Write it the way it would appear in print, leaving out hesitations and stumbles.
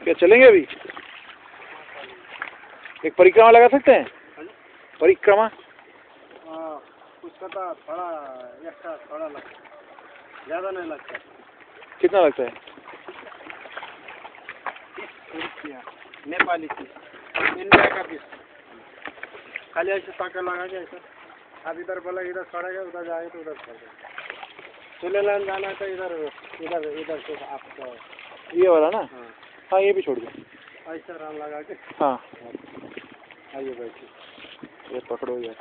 क्या चलेंगे अभी? एक परिक्रमा लगा सकते हैं? परिक्रमा उसका तो थोड़ा एक्स्ट्रा थोड़ा लगता है, ज़्यादा नहीं लगता। कितना लगता है? 30 रुपया नेपाली पीस, इंडिया का पीस। खाली ऐसे पक्का लगा के ऐसा आप इधर बोला इधर छोड़ेगा, उधर जाएगा तो उधर छोड़ेगा। चूल्हे लाइन जाना है तो इधर इधर इधर से आपको ये वाला ना? हाँ हाँ ये भी छोड़ दो। ऐसा राम लगा के। हाँ आइए बैठिए। ये पकड़ो यार।